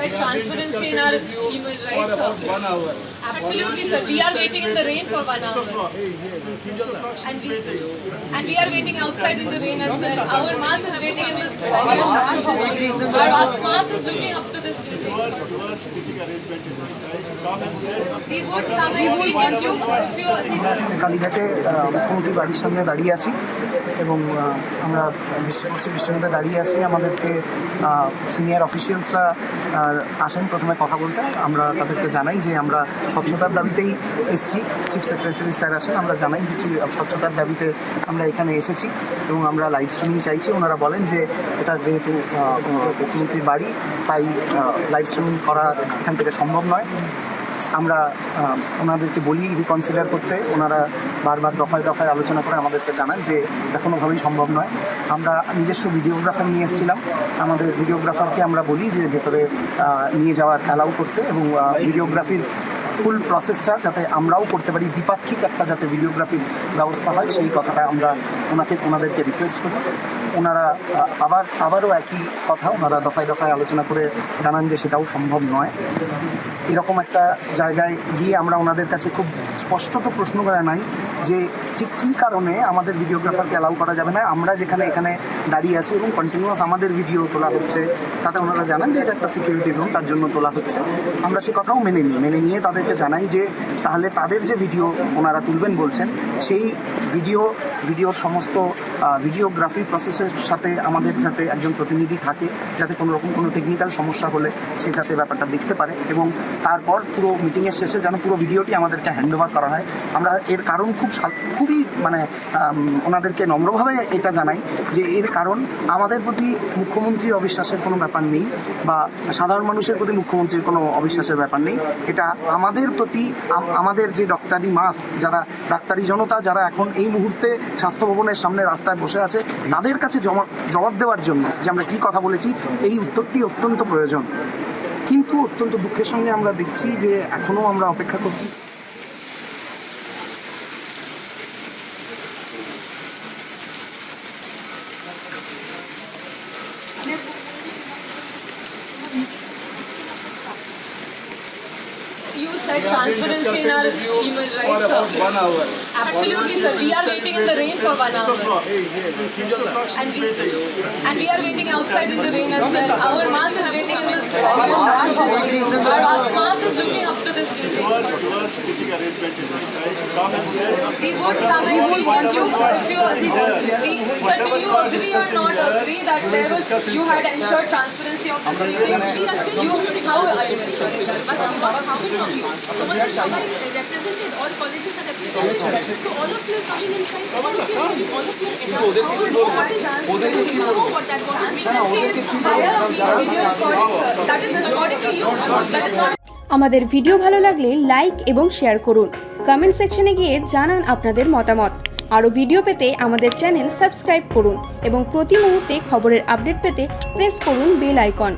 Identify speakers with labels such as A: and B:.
A: said transparency in our human rights.
B: For about 1 hour.
A: Absolutely, sir. We are waiting in the rain for 1 hour. And we are waiting outside in the rain as well. Our mass is waiting in the rain. Our mass is looking up to this building.
B: Your sitting arrangement is inside. Come and sit.
A: We would come and see if you
C: কালীঘাটে মুখ্যমন্ত্রী বাড়ির সামনে দাঁড়িয়ে আছি এবং আমরা বিশ্বনাথে দাঁড়িয়ে আছি। আমাদেরকে সিনিয়র অফিসিয়ালসরা আসেন প্রথমে কথা বলতে। আমরা তাদেরকে জানাই যে আমরা স্বচ্ছতার দাবিতেই এসেছি। চিফ সেক্রেটারি স্যার আসেন, আমরা জানাই যে স্বচ্ছতার দাবিতে আমরা এখানে এসেছি এবং আমরা লাইভ স্ট্রিমিং চাইছি। ওনারা বলেন যে এটা যেহেতু মুখ্যমন্ত্রীর বাড়ি তাই লাইভ স্ট্রিমিং করা এখান থেকে সম্ভব নয়। আমরা ওনাদেরকে বলি রিকনসিডার করতে। ওনারা বারবার দফায় দফায় আলোচনা করে আমাদেরকে জানান যে এটা কোনোভাবেই সম্ভব নয়। আমরা নিজস্ব ভিডিওগ্রাফার নিয়ে এসেছিলাম। আমাদের ভিডিওগ্রাফারকে আমরা বলি যে ভেতরে নিয়ে যাওয়ার অ্যালাউ করতে এবং ভিডিওগ্রাফির ফুল প্রসেসটা যাতে আমরাও করতে পারি, দ্বিপাক্ষিক একটা যাতে ভিডিওগ্রাফির ব্যবস্থা হয় সেই কথাটা আমরা ওনাদেরকে রিকোয়েস্ট করি। ওনারা আবারও একই কথা ওনারা দফায় দফায় আলোচনা করে জানান যে সেটাও সম্ভব নয়। এরকম একটা জায়গায় গিয়ে আমরা ওনাদের কাছে খুব স্পষ্টত প্রশ্ন করা নাই যে ঠিক কী কারণে আমাদের ভিডিওগ্রাফারকে অ্যালাউ করা যাবে না। আমরা যেখানে এখানে দাঁড়িয়ে আছি এবং কন্টিনিউয়াস আমাদের ভিডিও তোলা হচ্ছে, তাতে ওনারা জানান যে এটা একটা সিকিউরিটি জোন, তার জন্য তোলা হচ্ছে। আমরা সে কথাও মেনে নিয়ে তাদেরকে জানাই যে তাহলে তাদের যে ভিডিও ওনারা তুলবেন বলছেন সেই ভিডিওর সমস্ত ভিডিওগ্রাফি প্রসেসের সাথে আমাদের যাতে একজন প্রতিনিধি থাকে, যাতে কোনো রকম কোনো টেকনিক্যাল সমস্যা হলে সে যাতে ব্যাপারটা দেখতে পারে এবং তারপর পুরো মিটিংয়ের শেষে যেন পুরো ভিডিওটি আমাদেরকে হ্যান্ড ওভার করা হয়। আমরা এর কারণ খুবই ওনাদেরকে নম্রভাবে এটা জানাই যে এর কারণ আমাদের প্রতি মুখ্যমন্ত্রীর অবিশ্বাসের কোনো ব্যাপার নেই বা সাধারণ মানুষের প্রতি মুখ্যমন্ত্রীর কোনো অবিশ্বাসের ব্যাপার নেই। এটা আমাদের প্রতি আমাদের যে ডক্টরি মাস, যারা ডাক্তারি জনতা যারা এখন এই মুহূর্তে স্বাস্থ্য ভবনের সামনে রাস্তায় বসে আছে, তাদের কাছে জবাব দেওয়ার জন্য যে আমরা কী কথা বলেছি এই উত্তরটি অত্যন্ত প্রয়োজন। কিন্তু অত্যন্ত দুঃখের সঙ্গে আমরা দেখছি যে এখনও আমরা অপেক্ষা করছি।
A: You said transparency in our human
B: For
A: rights.
B: about 1 hour.
A: Absolutely, sir. We are waiting in the rain for 1 hour. And we are waiting outside in the rain as well. Our mass is waiting in the rain. Our mass is looking up to this building.
B: Your sitting arrangement is inside. Come and sit.
A: We would come and see if you sir, do you agree or not agree that you had ensured transparency of this meeting? How are you ensuring transparency?
D: Somebody represented, all colleges are represented. So all of you are coming inside, all of you are what is transparency? You know what that was.
A: Transparency is via video recording, sir. That is according to you. That is not.
E: আমাদের video ভালো লাগলে like এবং share করুন। Comment সেকশনে গিয়ে জানান আপনাদের মতামত। আরও ভিডিও পেতে আমাদের চ্যানেল সাবস্ক্রাইব করুন এবং প্রতি মুহূর্তে খবরের আপডেট পেতে প্রেস করুন বেল আইকন।